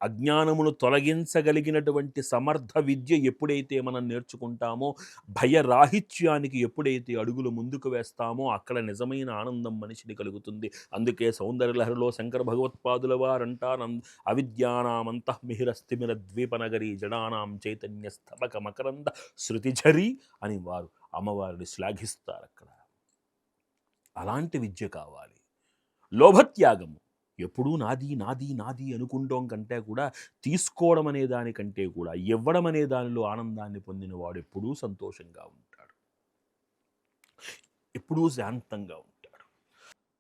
అజ్ఞానమును తొలగించగలిగినటువంటి సమర్థ విద్య ఎప్పుడైతే మనం నేర్చుకుంటామో, భయరాహిత్యానికి ఎప్పుడైతే అడుగులు ముందుకు వేస్తామో అక్కడ నిజమైన ఆనందం మనిషిని కలుగుతుంది. అందుకే సౌందర్యలహరిలో శంకర భగవత్పాదుల వారంటారు, అవిద్యానామంతఃమిహిరస్థిమిర ద్వీపనగరి జడానాం చైతన్య స్థబక మకరంద శృతిఝరి అని వారు అమ్మవారిని శ్లాఘిస్తారు అక్కడ. అలాంటి విద్య కావాలి. లోభత్యాగము ఎప్పుడూ నాది నాది నాది అనుకుంటాం కంటే కూడా, తీసుకోవడం అనే దానికంటే కూడా ఇవ్వడం అనే దానిలో ఆనందాన్ని పొందిన వాడు ఎప్పుడూ సంతోషంగా ఉంటాడు, ఎప్పుడూ శాంతంగా ఉంటాడు.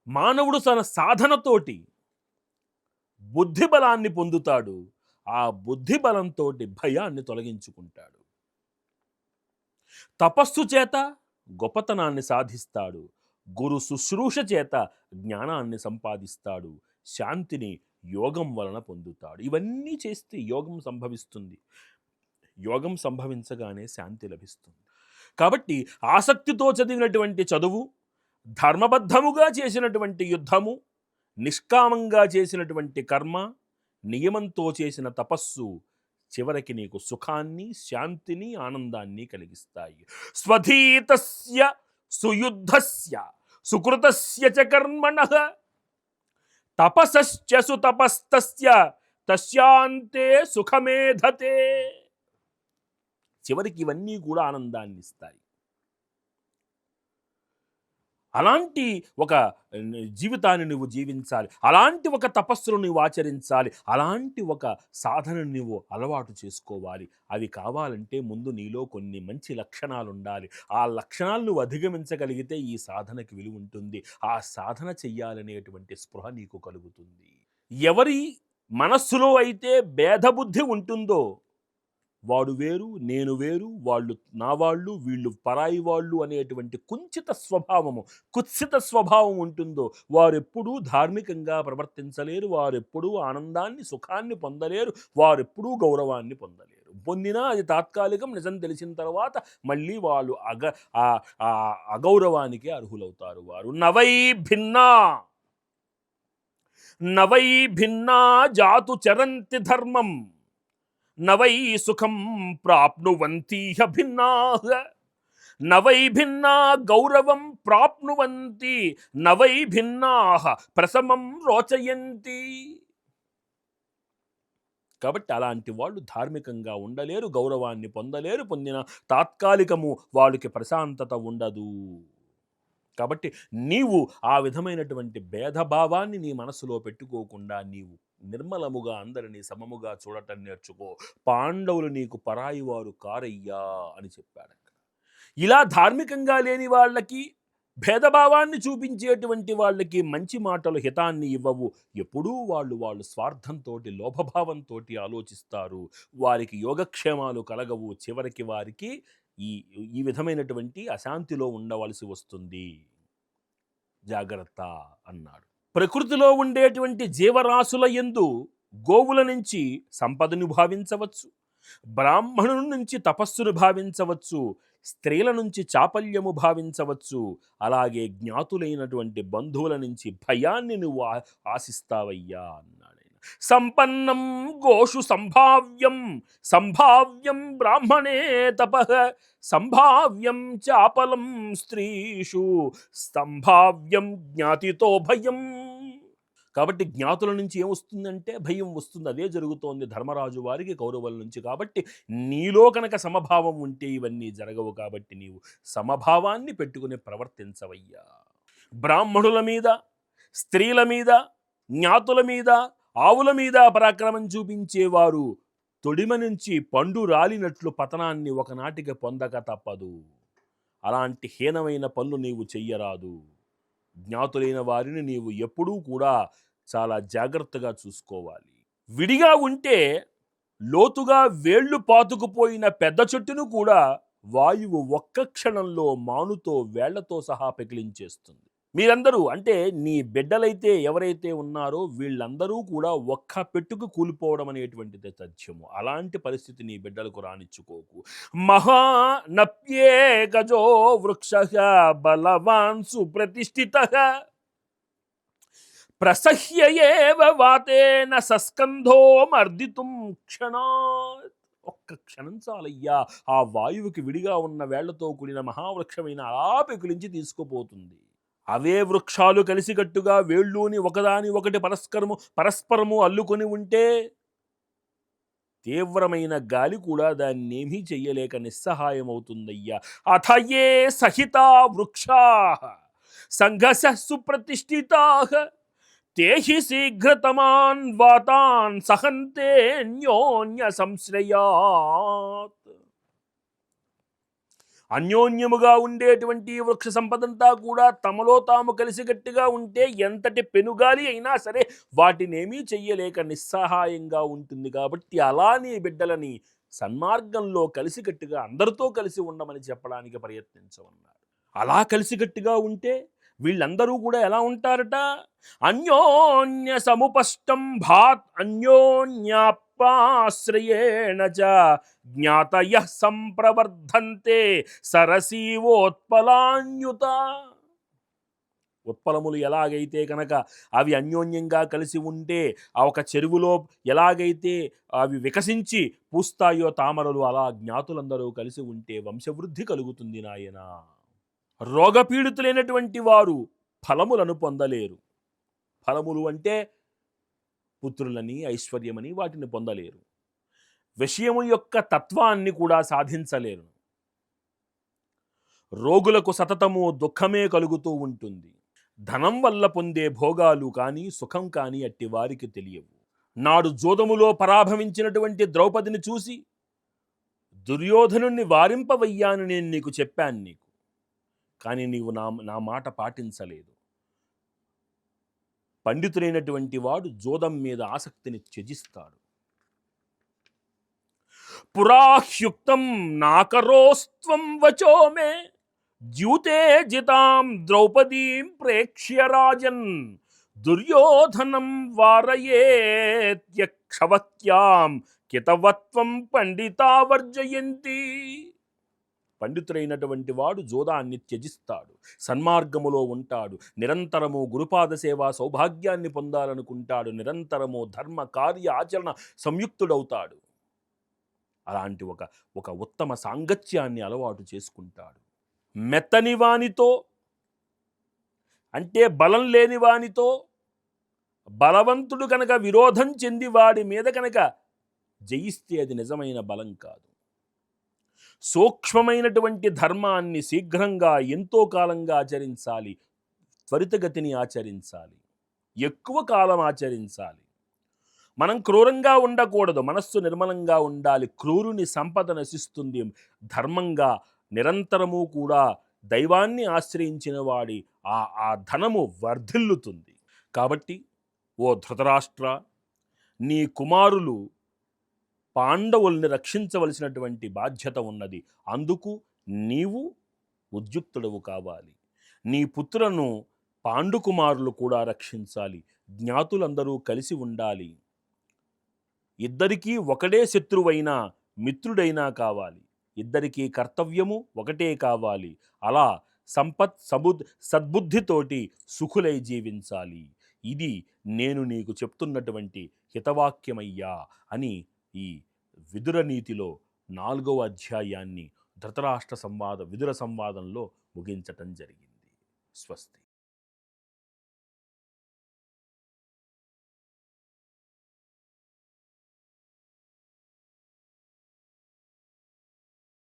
మానవుడు తన సాధనతోటి బుద్ధి బలాన్ని పొందుతాడు. ఆ బుద్ధి బలంతో భయాన్ని తొలగించుకుంటాడు. తపస్సు చేత గొప్పతనాన్ని సాధిస్తాడు. గురు శుశ్రూష చేత జ్ఞానాన్ని సంపాదిస్తాడు. శాంతిని యోగం వలన పొందుతాడు. ఇవన్నీ చేస్తే యోగం సంభవిస్తుంది. యోగం సంభవించగానే శాంతి లభిస్తుంది. కాబట్టి ఆసక్తితో చదివినటువంటి చదువు, ధర్మబద్ధముగా చేసినటువంటి యుద్ధము, నిష్కామంగా చేసినటువంటి కర్మ, నియమంతో చేసిన తపస్సు చివరికి నీకు సుఖాన్ని, శాంతిని, ఆనందాన్ని కలిగిస్తాయి. స్వధీతస్య సుయుద్ధస్య సుకృతస్య చ కర్మణః తపసశ్చ సుతపస్తస్య తస్యాంతే సుఖమేధతే. చివరికి ఇవన్నీ కూడా ఆనందాన్ని ఇస్తాయి. అలాంటి ఒక జీవితాన్ని నువ్వు జీవించాలి. అలాంటి ఒక తపస్సును నువ్వు ఆచరించాలి. అలాంటి ఒక సాధనను నువ్వు అలవాటు చేసుకోవాలి. అవి కావాలంటే ముందు నీలో కొన్ని మంచి లక్షణాలు ఉండాలి. ఆ లక్షణాలు నువ్వు అధిగమించగలిగితే ఈ సాధనకి విలువ ఉంటుంది. ఆ సాధన చెయ్యాలనేటువంటి స్పృహ నీకు కలుగుతుంది. ఎవరి మనస్సులో అయితే భేదబుద్ధి ఉంటుందో వాడు వేరు, నేను వేరు, వాళ్ళు నా వాళ్ళు, వీళ్ళు పరాయి వాళ్ళు అనేటువంటి కుంచిత స్వభావము, కుత్సిత స్వభావం ఉంటుందో వారెప్పుడూ ధార్మికంగా ప్రవర్తించలేరు. వారెప్పుడూ ఆనందాన్ని, సుఖాన్ని పొందలేరు. వారెప్పుడూ గౌరవాన్ని పొందలేరు. పొందినా అది తాత్కాలికం. నిజం తెలిసిన తర్వాత మళ్ళీ వాళ్ళు అగౌరవానికి అర్హులవుతారు. వారు నవై భిన్నా జాతు చరంతి ధర్మం నవై సుఖం ప్రాప్నువంతీహ భిన్నాః నవై భిన్నా గౌరవం ప్రాప్నువంతి నవై భిన్నాః ప్రసమం రోచయంతి. కాబట్టి అలాంటి వాళ్ళు ధార్మికంగా ఉండలేరు, గౌరవాన్ని పొందలేరు. పొందిన తాత్కాలికము వాళ్ళకి ప్రశాంతత ఉండదు. కాబట్టి నీవు ఆ విధమైనటువంటి భేదభావాన్ని నీ మనసులో పెట్టుకోకుండా నీవు నిర్మలముగా అందరినీ సమముగా చూడటం నేర్చుకో. పాండవులు నీకు పరాయి వారు కారయ్యా అని చెప్పాడు. ఇలా ధార్మికంగా లేని వాళ్ళకి, భేదభావాన్ని చూపించేటువంటి వాళ్ళకి మంచి మాటలు హితాన్ని ఇవ్వవు. ఎప్పుడూ వాళ్ళు స్వార్థంతో, లోభభావంతో ఆలోచిస్తారు. వారికి యోగక్షేమాలు కలగవు. చివరికి వారికి ఈ విధమైనటువంటి అశాంతిలో ఉండవలసి వస్తుంది. జాగ్రత్త అన్నాడు. ప్రకృతిలో ఉండేటువంటి జీవరాశుల యందు గోవుల నుంచి సంపదను భావించవచ్చు, బ్రాహ్మణుల నుంచి తపస్సును భావించవచ్చు, స్త్రీల నుంచి చాపల్యము భావించవచ్చు. అలాగే జ్ఞాతులైనటువంటి బంధువుల నుంచి భయాన్ని నువ్వు ఆశిస్తావయ్యా అన్నాడు. సంపన్నం గోషు సంభావ్యం బ్రాహ్మణే తపః సంభావ్యం చాపలం స్త్రీషు సంభావ్యం జ్ఞాతితో భయం. కాబట్టి జ్ఞాతుల నుంచి ఏమొస్తుందంటే భయం వస్తుంది. అదే జరుగుతోంది ధర్మరాజు వారికి కౌరవుల నుంచి. కాబట్టి నీలో కనుక సమభావం ఉంటే ఇవన్నీ జరగవు. కాబట్టి నీవు సమభావాన్ని పెట్టుకుని ప్రవర్తించవయ్యా. బ్రాహ్మణుల మీద, స్త్రీల మీద, జ్ఞాతుల మీద, ఆవుల మీద పరాక్రమం చూపించేవారు తొడిమ నుంచి పండు రాలినట్లు పతనాన్ని ఒకనాటికి పొందక తప్పదు. అలాంటి హీనమైన పనులు నీవు చెయ్యరాదు. జ్ఞాతులైన వారిని నీవు ఎప్పుడూ కూడా చాలా జాగ్రత్తగా చూసుకోవాలి. విడిగా ఉంటే లోతుగా వేళ్లు పాతుకుపోయిన పెద్ద చెట్టును కూడా వాయువు ఒక్క క్షణంలో మానుతో వేళ్లతో సహా పెకిలించేస్తుంది. మీరందరూ అంటే నీ బిడ్డలైతే ఎవరైతే ఉన్నారో వీళ్ళందరూ కూడా ఒక్క పెట్టుకు కూలిపోవడం అనేటువంటిది తథ్యము. అలాంటి పరిస్థితి నీ బిడ్డలకు రానిచ్చుకోకు. మహానప్యేకజో వృక్షః బలవాన్ సుప్రతిష్ఠితః ప్రసహ్య ఏవ వాతేన సస్కంధో మర్దితుం క్షణాత్. ఒక్క క్షణం చాలయ్యా, ఆ వాయువుకి విడిగా ఉన్న వేళ్లతో కూడిన మహావృక్షమైన అలా పెకిలించి తీసుకుపోతుంది. అవే వృక్షాలు కలిసికట్టుగా వేళ్ళూని ఒకదాని ఒకటి పరస్పరము అల్లుకొని ఉంటే తీవ్రమైన గాలి కూడా దాన్నేమీ చెయ్యలేక నిస్సహాయమవుతుందయ్యా. అథయే సహితా వృక్షా సంఘర్ష సుప్రతిష్ఠితా తేహి శీఘ్రతమాన్ వాతాన్ సహంతే అన్యోన్య సంశ్రయాత్. అన్యోన్యముగా ఉండేటువంటి వృక్ష సంపదంతా కూడా తమలో తాము కలిసికట్టుగా ఉంటే ఎంతటి పెనుగాలి అయినా సరే వాటినేమీ చెయ్యలేక నిస్సహాయంగా ఉంటుంది. కాబట్టి అలా నీ బిడ్డలని సన్మార్గంలో కలిసికట్టుగా అందరితో కలిసి ఉండమని చెప్పడానికి ప్రయత్నించమన్నాడు. అలా కలిసికట్టుగా ఉంటే వీళ్ళందరూ కూడా ఎలా ఉంటారట? అన్యోన్య సముపష్టం భాత్ అన్యోన్యాపాశ్రయేణ చ జ్ఞాతయః సంప్రవర్ధంతే సరసీవోత్పలాన్యుత. ఉత్పలములు ఎలాగైతే కనుక అవి అన్యోన్యంగా కలిసి ఉంటే, ఆ ఒక చెరువులో ఎలాగైతే అవి వికసించి పూస్తాయో తామరలు, అలా జ్ఞాతులందరూ కలిసి ఉంటే వంశవృద్ధి కలుగుతుంది నాయన. రోగపీడితులైనటువంటి వారు ఫలములను పొందలేరు. ఫలములు అంటే పుత్రులని, ఐశ్వర్యమని వాటిని పొందలేరు. విషయము యొక్క తత్వాన్ని కూడా సాధించలేరు. రోగులకు సతతము దుఃఖమే కలుగుతూ ఉంటుంది. ధనం వల్ల పొందే భోగాలు కానీ సుఖం కానీ అట్టి వారికి తెలియవు. నాడు జోదములో పరాభవించినటువంటి ద్రౌపదిని చూసి దుర్యోధనుణ్ణి వారింపవయ్యాను నేను నీకు చెప్పాను నీకు, కానీ నీవు నా మాట పాటించలేదు. పండితులైనటువంటి వాడు జోదం మీద ఆసక్తిని త్యజిస్తాడు. పురాహ్యుక్తం నాకరోస్త్వం వచో మే ద్యూతే జితాం ద్రౌపదీం ప్రేక్ష్య రాజన్ దుర్యోధనం వారయేత్యక్షవత్యాం కితవత్వం పండితావర్జయంతి. పండితుడైనటువంటి వాడు జోదాన్ని త్యజిస్తాడు, సన్మార్గములో ఉంటాడు, నిరంతరము గురుపాద సేవా సౌభాగ్యాన్ని పొందాలనుకుంటాడు, నిరంతరము ధర్మ కార్య ఆచరణ సంయుక్తుడవుతాడు. అలాంటి ఒక ఉత్తమ సాంగత్యాన్ని అలవాటు చేసుకుంటాడు. మెత్తని వానితో అంటే బలం లేని వానితో బలవంతుడు కనుక విరోధం చెంది వాడి మీద కనుక జయిస్తే అది నిజమైన బలం కాదు. సూక్ష్మమైనటువంటి ధర్మాన్ని శీఘ్రంగా ఎంతో కాలంగా ఆచరించాలి, త్వరితగతిని ఆచరించాలి, ఎక్కువ కాలం ఆచరించాలి. మనం క్రూరంగా ఉండకూడదు, మనస్సు నిర్మలంగా ఉండాలి. క్రూరుని సంపద నశిస్తుంది. ధర్మంగా నిరంతరము కూడా దైవాన్ని ఆశ్రయించిన వాడి ఆ ధనము వర్ధిల్లుతుంది. కాబట్టి ఓ ధృతరాష్ట్ర, నీ కుమారులు పాండవుల్ని రక్షించవలసినటువంటి బాధ్యత ఉన్నది. అందుకు నీవు ఉద్యుక్తుడవు కావాలి. నీ పుత్రులను పాండుకుమారులు కూడా రక్షించాలి. జ్ఞాతులందరూ కలిసి ఉండాలి. ఇద్దరికీ ఒకడే శత్రువైనా మిత్రుడైనా కావాలి. ఇద్దరికీ కర్తవ్యము ఒకటే కావాలి. అలా సద్బుద్ధితోటి సుఖులై జీవించాలి. ఇది నేను నీకు చెప్తున్నటువంటి హితవాక్యమయ్యా అని ఈ విదుర నీతిలో 4వ అధ్యాయాన్ని ధృతరాష్ట్ర విదుర సంవాదంలో ముగించటం జరిగింది. స్వస్తి.